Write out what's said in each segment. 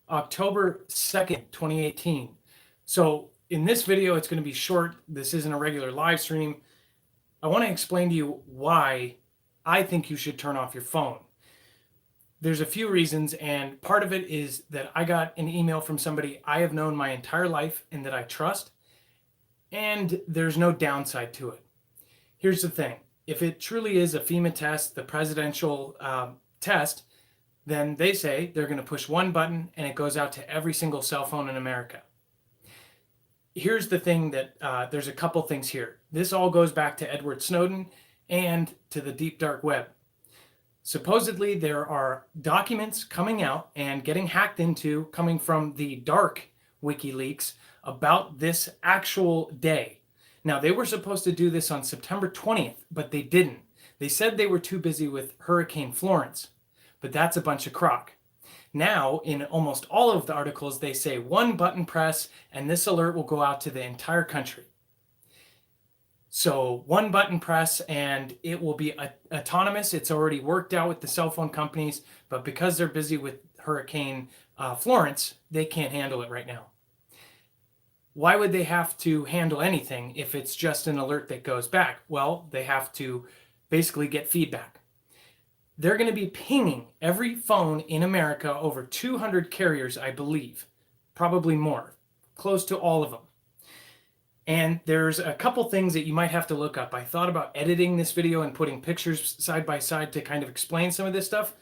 October 2nd, 2018. So in this video, it's going to be short. This isn't a regular live stream. I want to explain to you why I think you should turn off your phone. There's a few reasons, and part of it is that I got an email from somebody I have known my entire life and that I trust, and there's no downside to it. Here's the thing. If it truly is a FEMA test, the presidential test, then they say they're going to push one button and it goes out to every single cell phone in America. Here's the thing that there's a couple things here. This all goes back to Edward Snowden and to the deep dark web. Supposedly there are documents coming out and getting hacked into coming from the dark WikiLeaks about this actual day. Now, they were supposed to do this on September 20th, but they didn't. They said they were too busy with Hurricane Florence, but that's a bunch of crock. Now, in almost all of the articles, they say one button press and this alert will go out to the entire country. So one button press and it will be autonomous. It's already worked out with the cell phone companies, but because they're busy with Hurricane Florence, they can't handle it right now. Why would they have to handle anything if it's just an alert that goes back? Well, they have to basically get feedback. They're going to be pinging every phone in America, over 200 carriers, I believe, probably more, close to all of them. And there's a couple things that you might have to look up. I thought about editing this video and putting pictures side by side to kind of explain some of this stuff,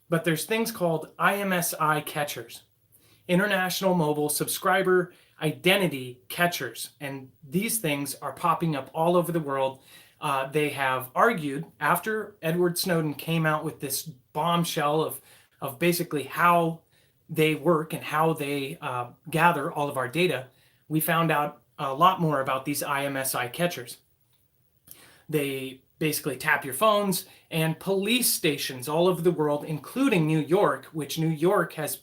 but there's things called IMSI Catchers, International Mobile Subscriber Identity Catchers, and these things are popping up all over the world. They have argued after Edward Snowden came out with this bombshell of basically how they work and how they gather all of our data. We found out a lot more about these IMSI catchers. They basically tap your phones, and police stations all over the world, including New York, which New York has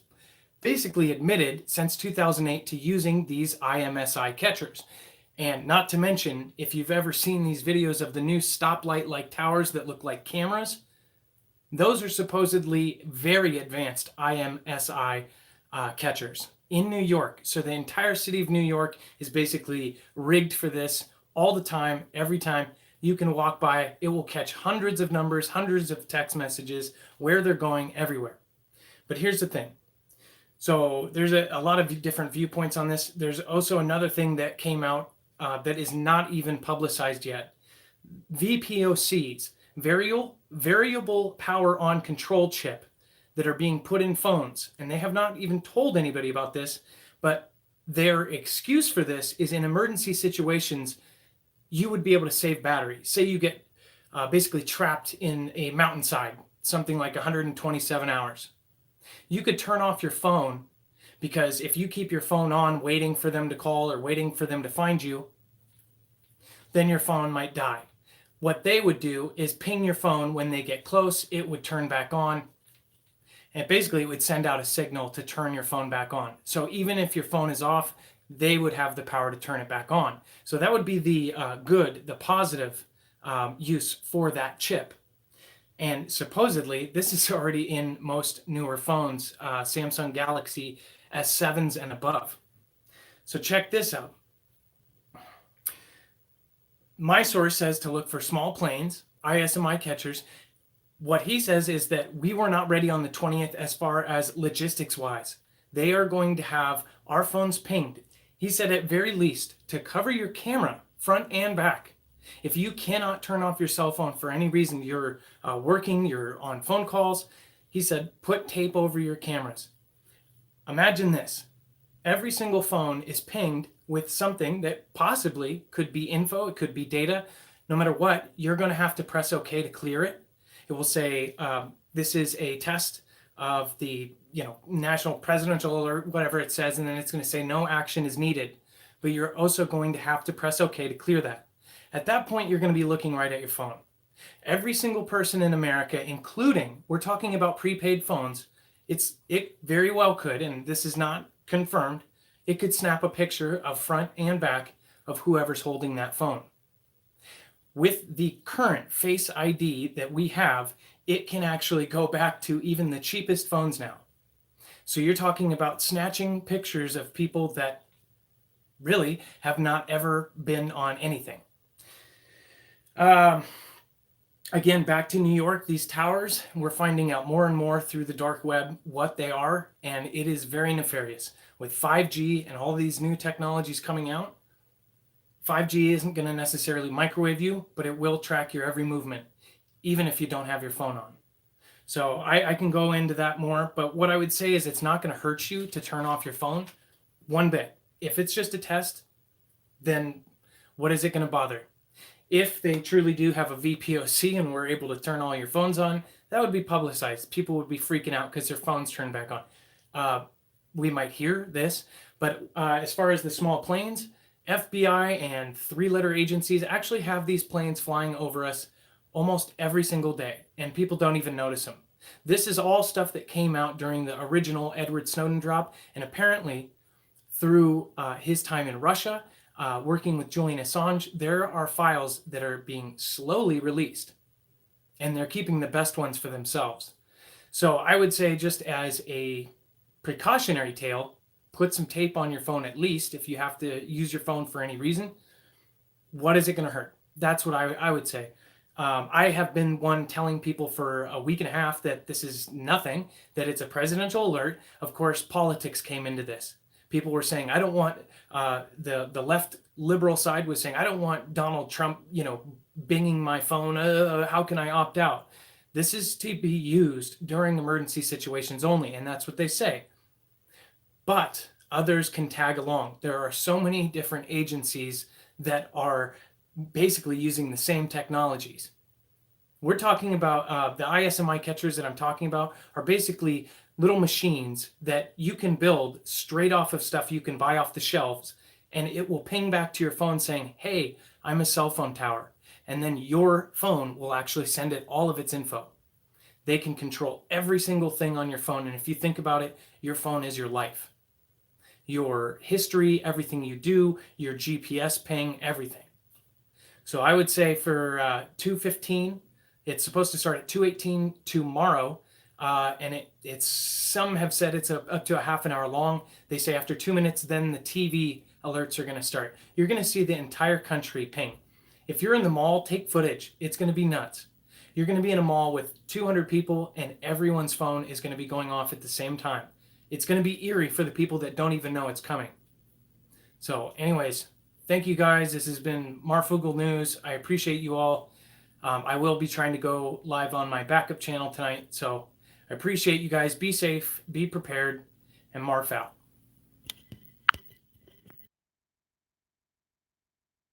basically admitted since 2008 to using these IMSI catchers. And not to mention, if you've ever seen these videos of the new stoplight-like towers that look like cameras, those are supposedly very advanced IMSI catchers in New York. So the entire city of New York is basically rigged for this all the time, every time you can walk by. It will catch hundreds of numbers, hundreds of text messages, where they're going, everywhere. But here's the thing. So there's a lot of different viewpoints on this. There's also another thing that came out that is not even publicized yet. VPO Seeds, variable power on control chip, that are being put in phones. And they have not even told anybody about this, but their excuse for this is in emergency situations, you would be able to save battery. Say you get basically trapped in a mountainside, something like 127 hours. You could turn off your phone, because if you keep your phone on waiting for them to call or waiting for them to find you, then your phone might die. What they would do is ping your phone when they get close. It would turn back on. And basically, it would send out a signal to turn your phone back on. So even if your phone is off, they would have the power to turn it back on. So that would be the the positive use for that chip. And supposedly, this is already in most newer phones, Samsung Galaxy S7s and above. So check this out. My source says to look for small planes, IMSI catchers. What he says is that we were not ready on the 20th as far as logistics wise. They are going to have our phones pinged. He said at very least to cover your camera, front and back. If you cannot turn off your cell phone for any reason, you're working, you're on phone calls, he said put tape over your cameras. Imagine this. Every single phone is pinged with something that possibly could be info, it could be data. No matter what, you're going to have to press OK to clear it. It will say, this is a test of the national presidential alert, whatever it says, and then it's going to say no action is needed. But you're also going to have to press OK to clear that. At that point, you're going to be looking right at your phone. Every single person in America, including, we're talking about prepaid phones, it very well could, and this is not confirmed, it could snap a picture of front and back of whoever's holding that phone. With the current Face ID that we have, it can actually go back to even the cheapest phones now. So you're talking about snatching pictures of people that really have not ever been on anything. Um, Again, back to New York, these towers, we're finding out more and more through the dark web what they are, and it is very nefarious. With 5G and all these new technologies coming out, 5G isn't going to necessarily microwave you, but it will track your every movement, even if you don't have your phone on. So I can go into that more, but what I would say is it's not going to hurt you to turn off your phone one bit. If it's just a test, then what is it going to bother? If they truly do have a VPOC and we're able to turn all your phones on, that would be publicized. People would be freaking out because their phones turned back on. We might hear this, but as far as the small planes, FBI and three-letter agencies actually have these planes flying over us almost every single day, and people don't even notice them. This is all stuff that came out during the original Edward Snowden drop, and apparently through his time in Russia, working with Julian Assange, there are files that are being slowly released, and they're keeping the best ones for themselves. So I would say, just as a precautionary tale, put some tape on your phone at least if you have to use your phone for any reason. What is it going to hurt? That's what I would say. I have been one telling people for a week and a half that this is nothing, that it's a presidential alert. Of course, politics came into this. People were saying, I don't want, the left liberal side was saying, I don't want Donald Trump, binging my phone. How can I opt out? This is to be used during emergency situations only, and that's what they say. But others can tag along. There are so many different agencies that are basically using the same technologies. We're talking about the ISMI catchers that I'm talking about are basically little machines that you can build straight off of stuff you can buy off the shelves, and it will ping back to your phone saying, hey, I'm a cell phone tower. And then your phone will actually send it all of its info. They can control every single thing on your phone. And if you think about it, your phone is your life. Your history, everything you do, your GPS ping, everything. So I would say for 2:15, it's supposed to start at 2:18 tomorrow. And it's some have said it's up to a half an hour long. They say after 2 minutes, then the TV alerts are going to start. You're going to see the entire country ping. If you're in the mall, take footage. It's going to be nuts. You're going to be in a mall with 200 people and everyone's phone is going to be going off at the same time. It's going to be eerie for the people that don't even know it's coming. So anyways, thank you guys. This has been Marfugel News. I appreciate you all. I will be trying to go live on my backup channel tonight. So I appreciate you guys. Be safe, be prepared, and Marf out.